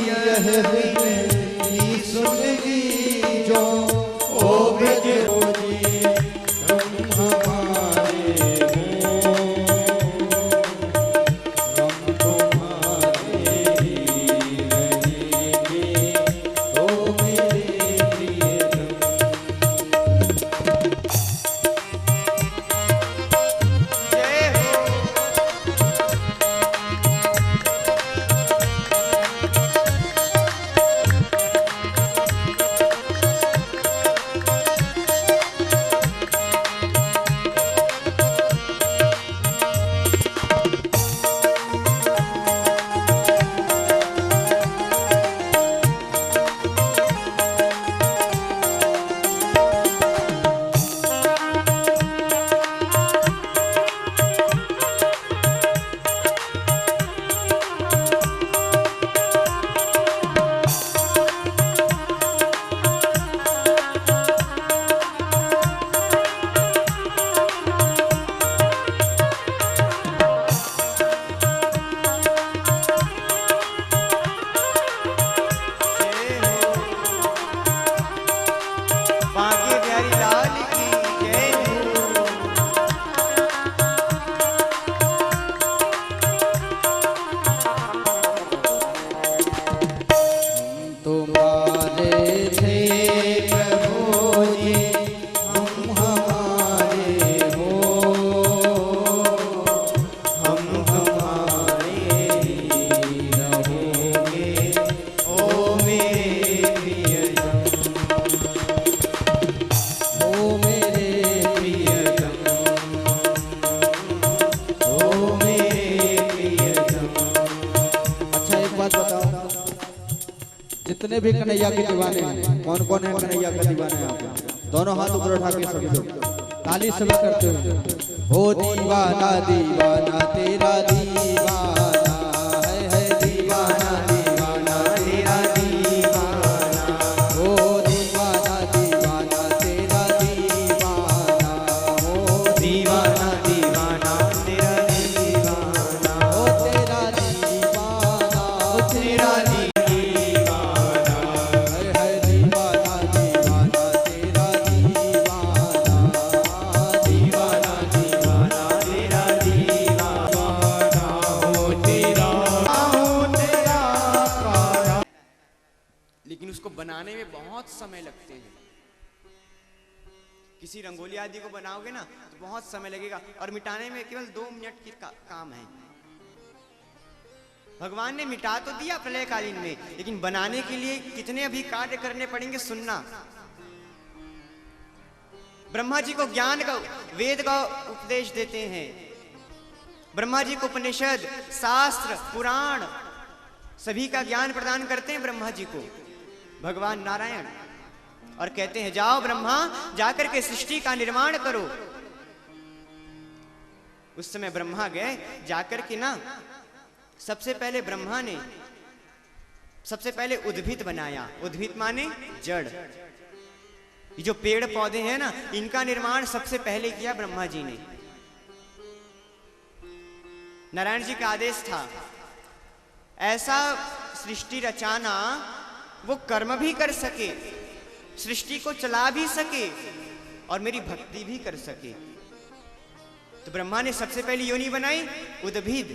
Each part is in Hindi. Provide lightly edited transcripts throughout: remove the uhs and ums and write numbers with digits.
यह विनती सुनगी जो ओ ब्रज रोजी तुम हमारे हो, हम तुम्हारे ही रहेंगे ओ मेरे प्रियतम। जय हो। बांके बिहारी लाल की जय हो। तुम्हारे थे प्रभु जी हम हमारे हो, हम हमारे ही रहोगे ओ मेरे प्रियतम, ओ मेरे प्रियतम, ओ मेरे प्रियतम। अच्छा एक बात बताओ, जितने भी कन्हैया के दीवाने हैं, कौन कौन है कन्हैया का दीवाने हैं आप? दोनों हाथ ऊपर उठा के सभी लोग ताली से करते हुए। ओ दीवाना दीवाना तेरा दीवाना है दीवाना दीवाना तेरा दीवाना, ओ दीवाना दीवाना तेरा दीवाना, ओ दीवाना दीवाना तेरा दीवाना, ओ तेरा दीवाना, ओ तेरा लेकिन उसको बनाने में बहुत समय लगते हैं। किसी रंगोली आदि को बनाओगे ना तो बहुत समय लगेगा और मिटाने में केवल 2 मिनट की काम है। भगवान ने मिटा तो दिया प्रलयकालीन में, लेकिन बनाने के लिए कितने अभी कार्य करने पड़ेंगे सुनना। ब्रह्मा जी को ज्ञान का वेद का उपदेश देते हैं। ब्रह्मा जी को उपनिषद शास्त्र पुराण सभी का ज्ञान प्रदान करते हैं ब्रह्मा जी को भगवान नारायण, और कहते हैं जाओ ब्रह्मा जाकर के सृष्टि का निर्माण करो। उस समय ब्रह्मा गए, जाकर के ना सबसे पहले ब्रह्मा ने सबसे पहले उद्भिद बनाया। उद्भिद माने जड़। ये जो पेड़ पौधे हैं ना, इनका निर्माण सबसे पहले किया ब्रह्मा जी ने। नारायण जी का आदेश था ऐसा सृष्टि रचाना वो कर्म भी कर सके, सृष्टि को चला भी सके और मेरी भक्ति भी कर सके। तो ब्रह्मा ने सबसे पहली योनि बनाई उद्भिद,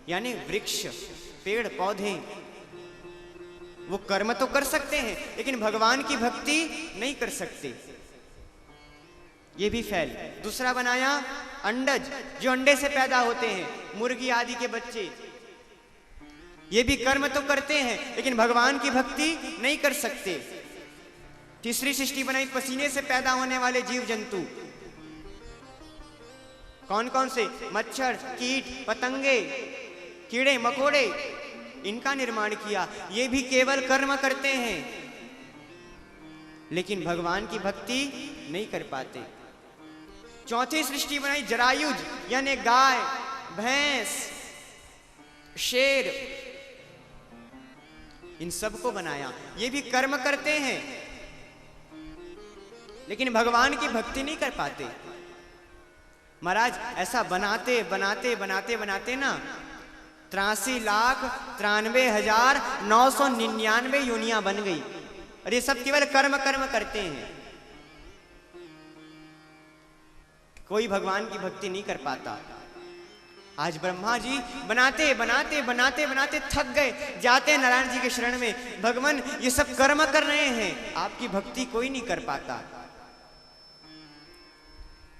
यानी वृक्ष पेड़ पौधे। वो कर्म तो कर सकते हैं लेकिन भगवान की भक्ति नहीं कर सकते, ये भी फैल। दूसरा बनाया अंडज, जो अंडे से पैदा होते हैं, मुर्गी आदि के बच्चे। ये भी कर्म तो करते हैं लेकिन भगवान की भक्ति नहीं कर सकते। तीसरी सृष्टि बनाई पसीने से पैदा होने वाले जीव जंतु। कौन कौन से? मच्छर, कीट, पतंगे, कीड़े मकोड़े, इनका निर्माण किया। ये भी केवल कर्म करते हैं लेकिन भगवान की भक्ति नहीं कर पाते। चौथी सृष्टि बनाई जरायुज, यानी गाय, भैंस, शेर, इन सबको बनाया। ये भी कर्म करते हैं लेकिन भगवान की भक्ति नहीं कर पाते। महाराज ऐसा बनाते बनाते बनाते बनाते ना 83,93,999 योनियां बन गई। और ये सब केवल कर्म कर्म करते हैं, कोई भगवान की भक्ति नहीं कर पाता। आज ब्रह्मा जी बनाते बनाते बनाते बनाते थक गए, जाते हैं नारायण जी के शरण में, भगवान ये सब कर्म कर रहे हैं, आपकी भक्ति कोई नहीं कर पाता,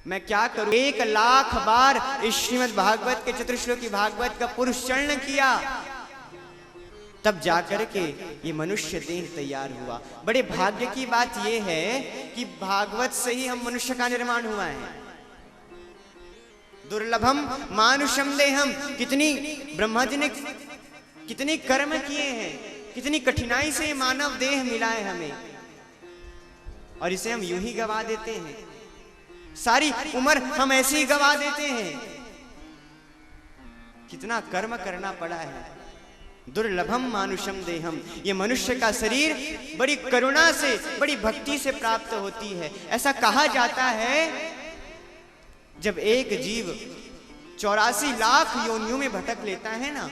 मैं क्या करूं। 1,00,000 बार इस श्रीमद् भागवत के चतुर्श्लोकी भागवत का पुरुषचरण किया, तब जाकर के ये मनुष्य देह तैयार हुआ। बड़े भाग्य की बात यह है कि भागवत से ही हम मनुष्य का निर्माण हुआ है। दुर्लभम मानुषम देहम, कितनी ब्रह्मा जी ने कितनी कर्म किए हैं, कितनी कठिनाई से मानव देह मिला है हमें, और इसे हम यूं ही गवा देते हैं, सारी उम्र हम ऐसे ही गवा देते हैं। कितना कर्म करना पड़ा है। दुर्लभम मानुषम देहम, ये मनुष्य का शरीर बड़ी करुणा से, बड़ी भक्ति से प्राप्त होती है। ऐसा कहा जाता है जब एक जीव 84 लाख योनियों में भटक लेता है ना,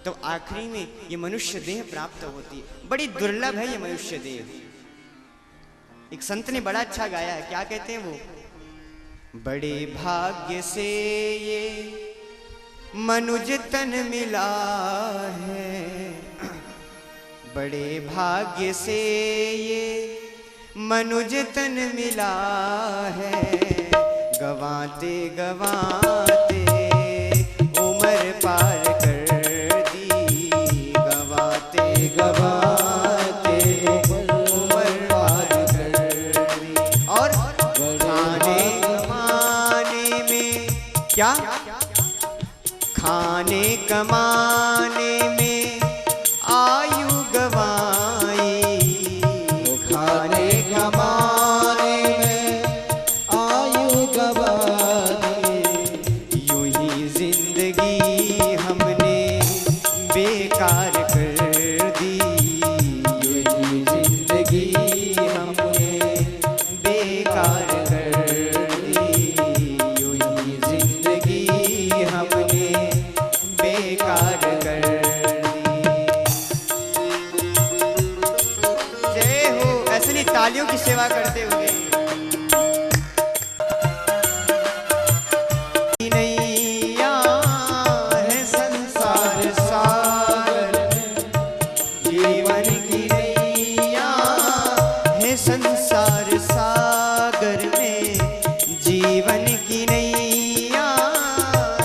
तो आखिरी में ये मनुष्य देह प्राप्त होती है। बड़ी दुर्लभ है ये मनुष्य देह। एक संत ने बड़ा अच्छा गाया है, क्या कहते हैं वो, बड़े भाग्य से ये मनुज तन मिला है, बड़े भाग्य से ये मनुज तन मिला है, गवाते गवाते उम्र पार कर दी, गवाते गवाते उम्र पार कर दी। और खाने कमाने में क्या, खाने कमाने में आयु गवाई, खाने कमाने में आयु गवाई, यूं ही जिंदगी हमने बेकार कर दी, यूं ही जिंदगी हमने बेकार कर दी, यूं ही जिंदगी हमने बेकार कर दी। जय हो, ऐसे नहीं तालियों की सेवा करते हुए। नैया है संसार सागर, जीवन की नैया है संसार सागर में, जीवन की नैया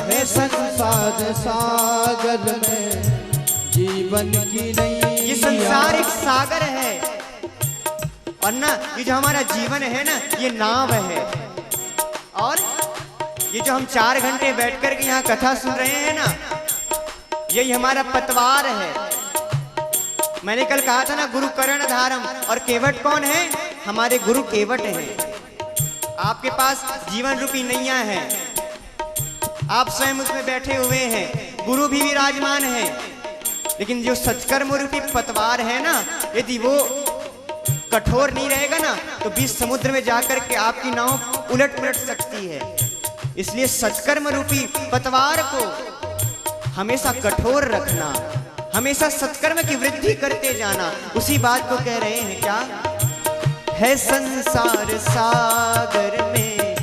है संसार सागर में, जीवन की नैया। ये संसार एक सागर है, और ना ये जो हमारा जीवन है ना, ये नाव है। और ये जो हम 4 घंटे बैठ कर के यहाँ कथा सुन रहे हैं ना, यही हमारा पतवार है। मैंने कल कहा था ना, गुरु करण धारम, और केवट कौन है, हमारे गुरु केवट हैं। आपके पास जीवन रूपी नैया है, आप स्वयं उसमें बैठे हुए हैं, गुरु भी विराजमान है, लेकिन जो सचकर्म रूपी पतवार है ना, यदि वो कठोर नहीं रहेगा ना, तो बीच समुद्र में जाकर के आपकी नाव उलट पुलट सकती है। इसलिए सचकर्म रूपी पतवार को हमेशा कठोर रखना, हमेशा सत्कर्म की वृद्धि करते जाना, उसी बात को कह रहे हैं। क्या है संसार सागर में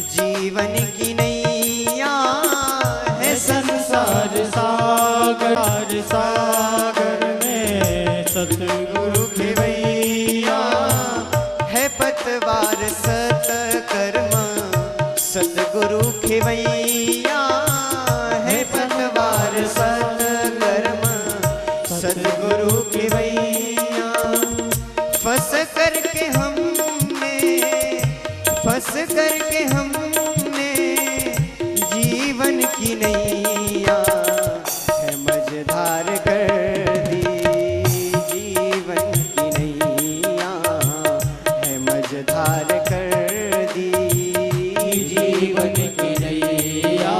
जीवन की नैया है, संसार सागर सागर में सतगुरु खेवैया है, पतवार सतकर्म सतगुरु खेवैया है, पतवार सतकर्म सतगुरु खेवैया। फंस करके हमने जीवन की नैया है मझधार कर दी, जीवन की नैया है मझधार कर दी, जीवन की नैया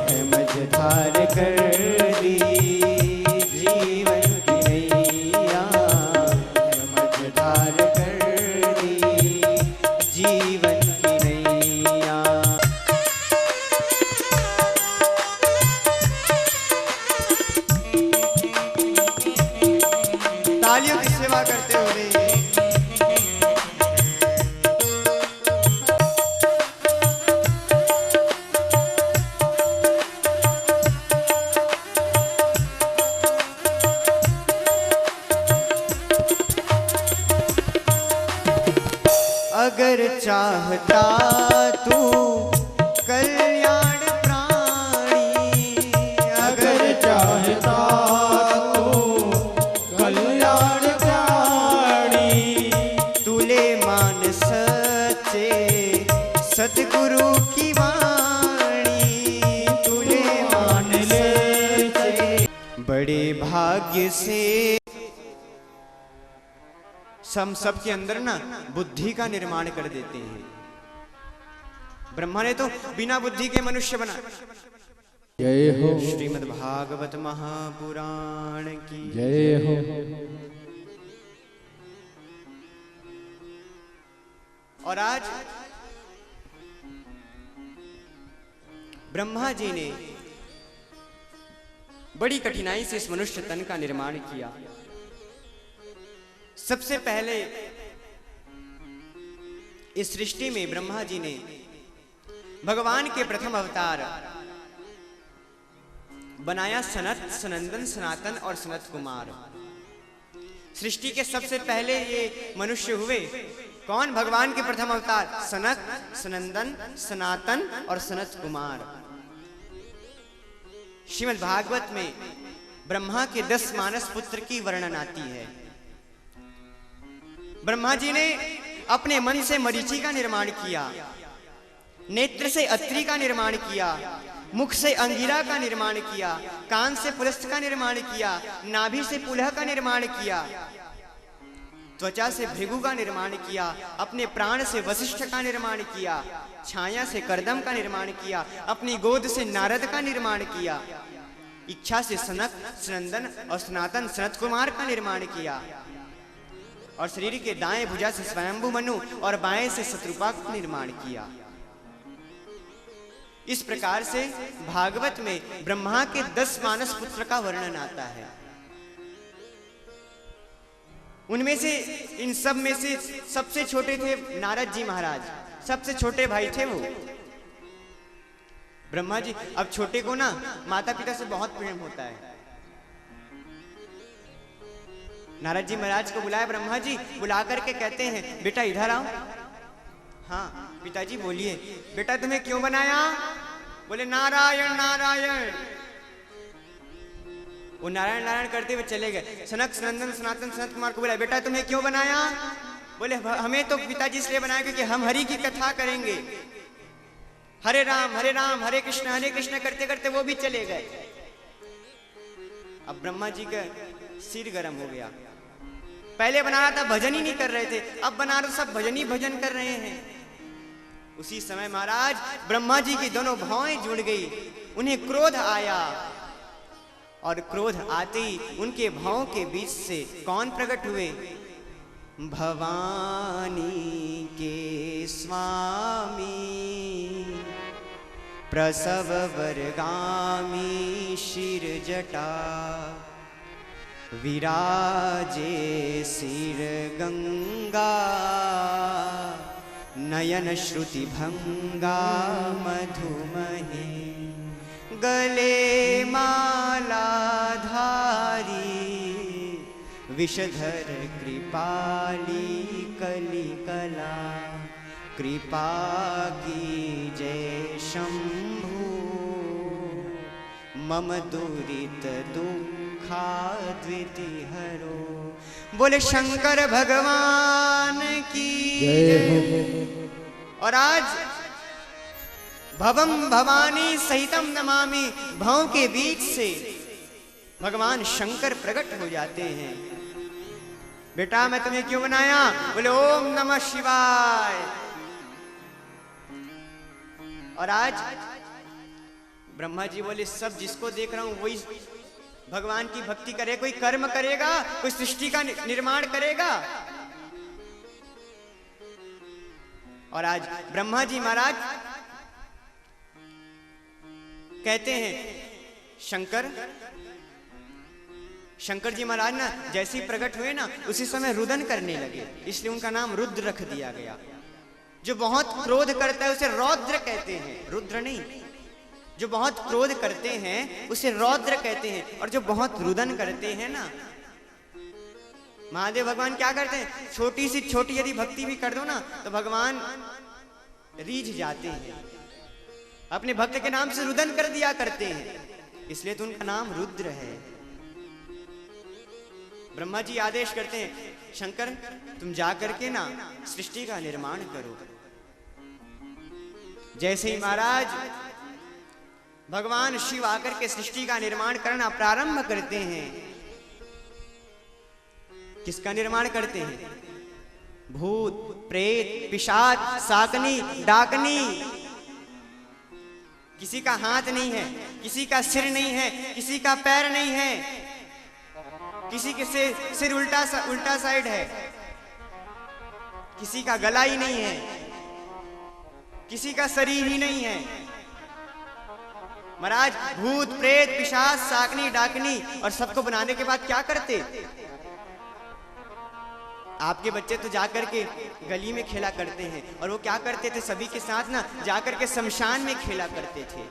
है मझधार कर दी, जीवन की नैया है मझधार कर सेवा करते हो रे। अगर चाहता तू कल्याण प्राणी, अगर चाहता तू कल्याण प्राणी, तुले मान सच्चे सतगुरु की वाणी, तुले मान सच्चे बड़े भाग्य से। हम सब के अंदर ना बुद्धि का निर्माण कर देते हैं। ब्रह्मा ने तो बिना बुद्धि के मनुष्य बना। जय हो। श्रीमद् भागवत महापुराण की जय हो। और आज ब्रह्मा जी ने बड़ी कठिनाई से इस मनुष्य तन का निर्माण किया। सबसे पहले इस सृष्टि में ब्रह्मा जी ने भगवान के प्रथम अवतार बनाया सनत, सनंदन, सनातन और सनत कुमार। सृष्टि के सबसे पहले ये मनुष्य हुए। कौन? भगवान के प्रथम अवतार सनत, सनंदन, सनातन और सनत कुमार। श्रीमद् भागवत में ब्रह्मा के 10 मानस पुत्र की वर्णन आती है। ब्रह्मा जी ने अपने मन से मरीचि का निर्माण किया, नेत्र से अत्रि का निर्माण किया, मुख से अंगिरा का निर्माण किया, कान से पुलस्त का निर्माण किया, नाभि से पुलह का निर्माण किया, त्वचा से भृगु का निर्माण किया, अपने प्राण से वशिष्ठ का निर्माण किया, छाया से कर्दम का निर्माण किया, अपनी गोद से नारद का निर्माण किया, इच्छा से सनक, सनंदन और सनातन सनत कुमार का निर्माण किया, और शरीर के दाएं भुजा से स्वयंभु मनु और बाएं से शत्रुपा का निर्माण किया। इस प्रकार से भागवत में ब्रह्मा के 10 मानस पुत्र का वर्णन आता है। उनमें से, इन सब में से सबसे छोटे थे नारद जी महाराज, सबसे छोटे भाई थे वो ब्रह्मा जी। अब छोटे को ना माता पिता से बहुत प्रेम होता है। नारद जी महाराज को बुलाया ब्रह्मा जी, बुला करके कहते हैं बेटा इधर आओ। हाँ पिताजी बोलिए। बेटा तुम्हें क्यों बनाया? बोले नारायण नारायण। वो नारायण नारायण करते हुए चले गए। सनक, सनंदन, सनातन, सनत कुमार को बुलाया, बेटा तुम्हें क्यों बनाया? बोले हमें तो पिताजी इसलिए बनाया क्योंकि हम हरि की कथा करेंगे। हरे राम हरे कृष्ण करते करते वो भी चले गए। अब ब्रह्मा जी का सिर गर्म हो गया। पहले बना रहा था भजन ही नहीं कर रहे थे, अब बना रहे सब भजन ही भजन कर रहे हैं। उसी समय महाराज ब्रह्मा जी की दोनों भौएं जुड़ गई। उन्हें क्रोध आया और क्रोध आते ही उनके भावों के बीच से कौन प्रकट हुए? भवानी के स्वामी प्रसव वर्गामी शिर जटा विराजे सिर गंगा नयन श्रुति भंगा मधुमहे गले माला धारी विषधर कृपाली कली कला कृपा की जय शंभु मम दुरित दुखाद्विति हरो। बोले शंकर भगवान की जय। और आज भवम भवानी सहितम नमामि, भवों के बीच से भगवान शंकर प्रकट हो जाते हैं। बेटा मैं तुम्हें क्यों बनाया? बोले ओम नमः शिवाय। और आज ब्रह्मा जी बोले सब जिसको देख रहा हूं वही भगवान की भक्ति करे। कोई कर्म करेगा, कोई सृष्टि का निर्माण करेगा। और आज ब्रह्मा जी महाराज कहते हैं शंकर शंकर जी महाराज ना जैसे ही प्रकट हुए ना उसी समय रुदन करने लगे, इसलिए उनका नाम रुद्र रख दिया गया। जो बहुत क्रोध करता है उसे रौद्र कहते हैं, रुद्र नहीं। जो बहुत क्रोध करते हैं उसे रौद्र कहते हैं, और जो बहुत रुदन करते हैं ना, महादेव भगवान क्या करते हैं, छोटी सी छोटी यदि भक्ति भी कर दो ना तो भगवान रीझ जाते हैं, अपने भक्त के नाम से रुदन कर दिया करते हैं, इसलिए तो उनका नाम रुद्र है। ब्रह्मा जी आदेश करते हैं, शंकर तुम जा करके ना सृष्टि का निर्माण करो। जैसे ही महाराज भगवान शिव आकर के सृष्टि का निर्माण करना प्रारंभ करते हैं, किसका निर्माण करते हैं, भूत प्रेत पिशाच शाकनी डाकनी, किसी का हाथ नहीं है, किसी का सिर नहीं है, किसी का पैर नहीं है, किसी के सिर उल्टा साइड है, किसी का गला ही नहीं है, किसी का शरीर ही नहीं है। महाराज भूत प्रेत पिशाच शाकनी डाकनी और सबको बनाने के बाद क्या करते, आपके बच्चे तो जाकर के गली में खेला करते हैं, और वो क्या करते थे, सभी के साथ ना जाकर के शमशान में खेला करते थे।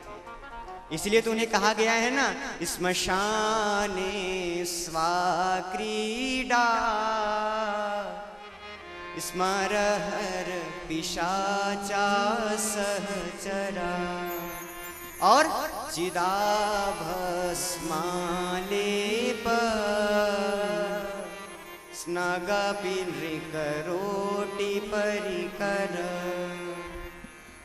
इसलिए तो उन्हें कहा गया है ना, श्मशाने स्वाक्रीडा स्मरहर पिशाचा सहचरा, और चिदाभस्मालेप स्नगपिनृकरोटि परिकर,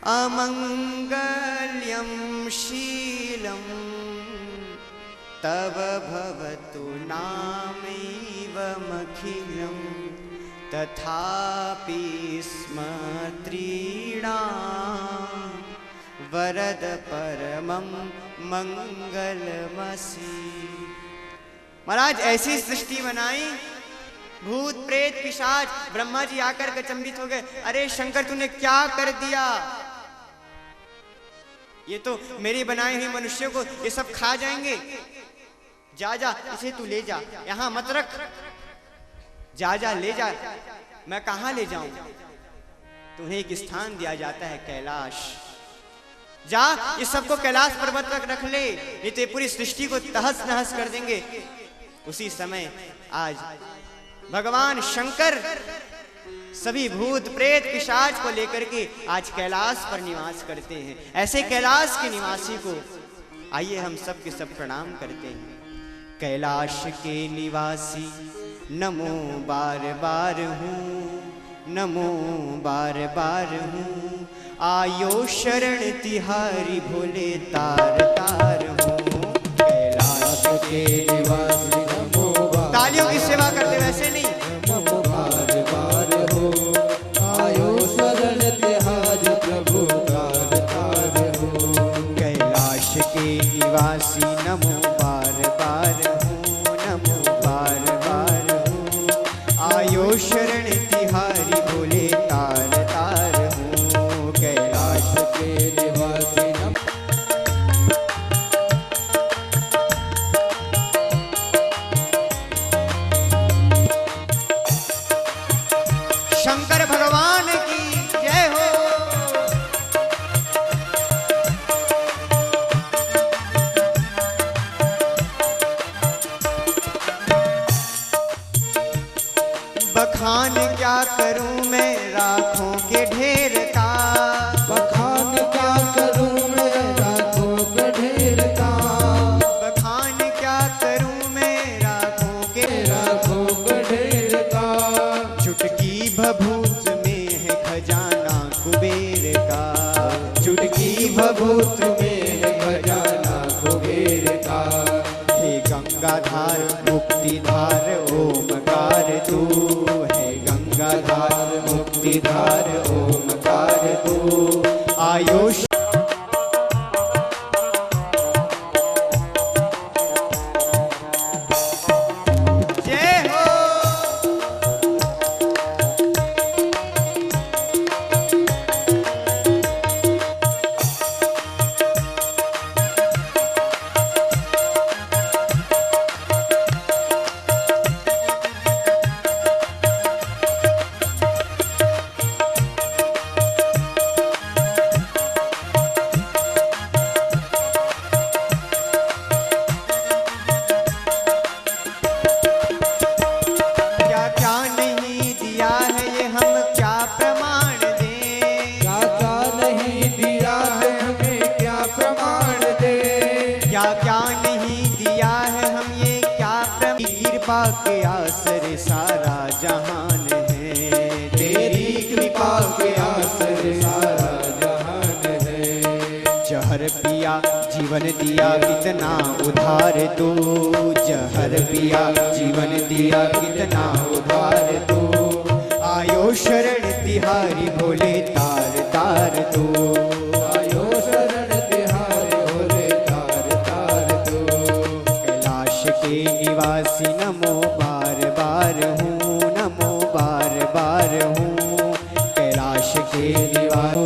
अमंगल्यं शीलं तव भवतु नामैवमखिलं, तथापि स्म त्रीणां वरद परमं मंगलमसि। महाराज ऐसी सृष्टि बनाई, भूत प्रेत पिशाच, ब्रह्मा जी आकर के अचंभित हो गए, अरे शंकर तूने क्या कर दिया, ये तो मेरे बनाए हुए मनुष्य को ये सब खा जाएंगे, जा जा इसे तू ले जा, यहां मत रख, जा जा ले जा। मैं कहां ले जाऊं, तुम्हें एक स्थान दिया जाता है कैलाश, जा इस सबको कैलाश पर्वत पर रख ले, नहीं तो पूरी सृष्टि को तहस नहस कर देंगे। उसी समय आज भगवान शंकर सभी भूत प्रेत पिशाच को लेकर के आज कैलाश पर निवास करते हैं। ऐसे कैलाश के निवासी को आइए हम सब के सब प्रणाम करते हैं। कैलाश के निवासी नमो बार बार हूँ, नमो बार बार हूँ, आयो शरण तिहारी भोले तार तार हूँ। कैलाश के निवासी नमो बार, तालियों की सेवा करते वैसे नहीं, नमो बार बार हो, आयो शरण तिहारी प्रभु तार तार हो। कैलाश के निवासी नमो बार बार हूँ, नमो बार बार हूँ, आयो शरण तिहारी भोले तार तार हूँ। कैलाश के निवासी नमो शंकर भगवान की जय हो। बखान क्या करूं मैं राखों के ढेर का, बखान क्या करूं मैं राखों के ढेर का, बखान क्या करूं मैं राखों के ढेर का। चुटकी भभूत में है खजाना कुबेर का, चुटकी भभूत में है खजाना कुबेर का। हे गंगाधार मुक्तिधार ओमकार तू, है गंगाधार मुक्तिधार ओमकार तू। आयुष जय हो। के आसरे सारा जहान है, तेरी कृपा के आसरे सारा जहान है। जहर पिया जीवन दिया कितना उधार दो, जहर पिया जीवन दिया कितना उधार दो, आयो शरण तिहारी भोले तार तार दो, आयो शरण तिहारी भोले तार तार दो। कैलाश के निवासी नमो बार बार हूँ, नमो बार बार हूँ, कैलाश के निवासी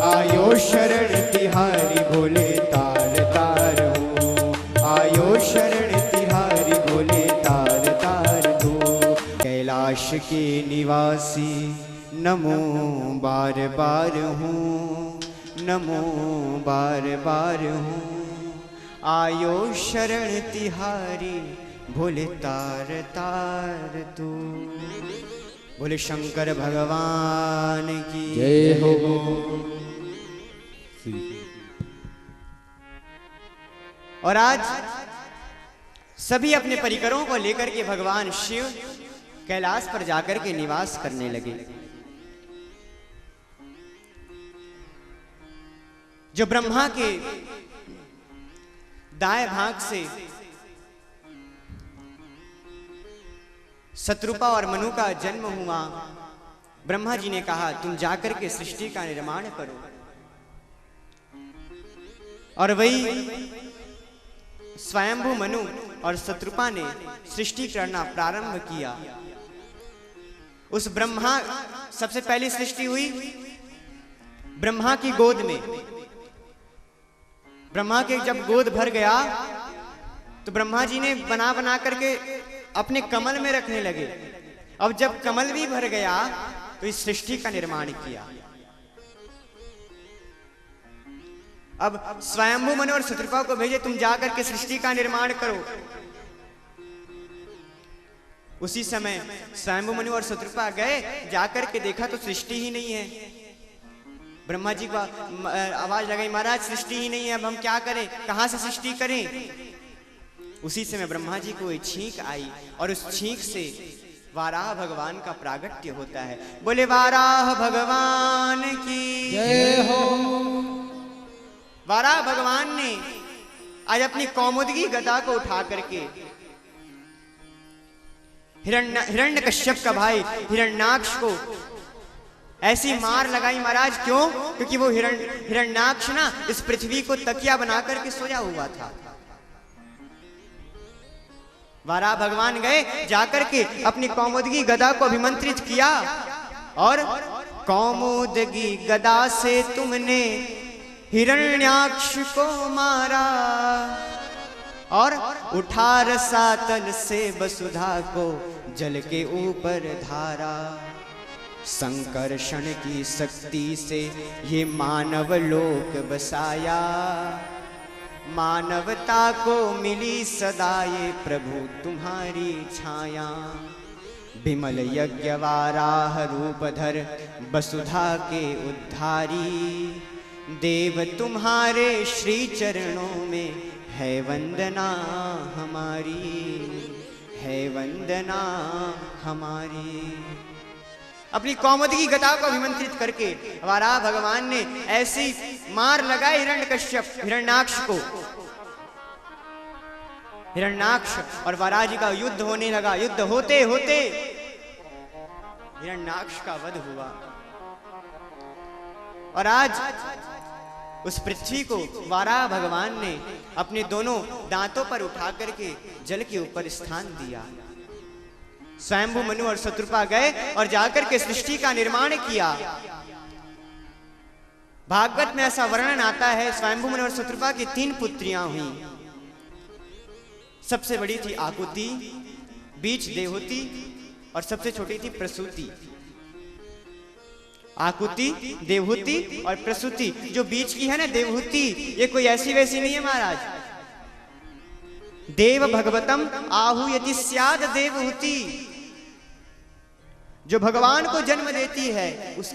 आयो शरण तिहारी भोले तार तार हूँ, आयो शरण तिहारी भोले तार तार दो। कैलाश के निवासी नमो बार बार हूँ, नमो बार बार हूँ, आयो शरण तिहारी भोले तार तार तू। बोले शंकर भगवान की जय हो। और आज सभी अपने परिकरों को लेकर के भगवान शिव कैलाश पर जाकर के निवास करने लगे। जो ब्रह्मा के दाएं भाग से शत्रुपा और मनु का जन्म हुआ, ब्रह्मा जी ने कहा तुम जाकर के सृष्टि का निर्माण करो। और वही स्वयंभू मनु और शत्रुपा ने सृष्टि करना प्रारंभ किया। उस ब्रह्मा सबसे पहली सृष्टि हुई ब्रह्मा की गोद में। ब्रह्मा के जब गोद भर गया तो ब्रह्मा जी ने बना बना करके अपने कमल में रखने लगे। अब जब कमल भी भर गया तो इस सृष्टि का निर्माण किया। अब स्वयंभू मनु और शत्रुपा को भेजे तुम जाकर के सृष्टि का निर्माण करो। उसी समय स्वयंभू मनु और शत्रुपा गए, जाकर के देखा तो सृष्टि ही नहीं है। ब्रह्मा जी को आवाज लगाई महाराज सृष्टि ही नहीं है, अब हम क्या करें, कहां से सृष्टि करें। उसी समय ब्रह्मा जी को एक छींक आई और उस छींक से वाराह भगवान का प्रागट्य होता है। बोले वाराह भगवान की जय हो। वाराह भगवान ने आज अपनी कौमुदगी गदा को उठा करके हिरण्यकश्यप का भाई हिरण्याक्ष को ऐसी मार लगाई महाराज। क्यों? क्योंकि वो हिरण्याक्ष ना इस पृथ्वी को तकिया बना करके सोया हुआ था। वाराह भगवान गए, जाकर के अपनी कौमुदगी गदा को अभिमंत्रित किया और कौमुदगी गदा से तुमने हिरण्याक्ष को मारा और उठा रसातल से वसुधा को जल के ऊपर धारा। संकर्षण की शक्ति से ये मानव लोक बसाया, मानवता को मिली सदा ये प्रभु तुम्हारी छाया। विमल यज्ञ वाराह रूपधर वसुधा के उद्धारी, देव तुम्हारे श्री चरणों में है वंदना हमारी, है वंदना हमारी। अपनी कौमुदगी गदा को अभिमंत्रित करके वाराह भगवान ने ऐसी मार लगाई हिरण्यकश्यप हिरण्याक्ष को। हिरण्याक्ष और वाराह जी का युद्ध होने लगा। युद्ध होते होते हिरण्याक्ष का वध हुआ और आज उस पृथ्वी को वाराह भगवान ने अपने दोनों दांतों पर उठा करके जल के ऊपर स्थान दिया। स्वयंभू मनु और शत्रुपा गए और जाकर के सृष्टि का निर्माण किया। भागवत में ऐसा वर्णन आता है स्वयंभू मनु और शत्रुपा की 3 पुत्रियां हुई। सबसे बड़ी थी आकुति, बीच देवहूति और सबसे छोटी थी प्रसूति। आकुति, देवहूति और प्रसूति। जो बीच की है ना देवहूति, ये कोई ऐसी वैसी नहीं है महाराज। देव भगवतम आहूयति स्याद देवहूति, जो भगवान को जन्म देती है उसका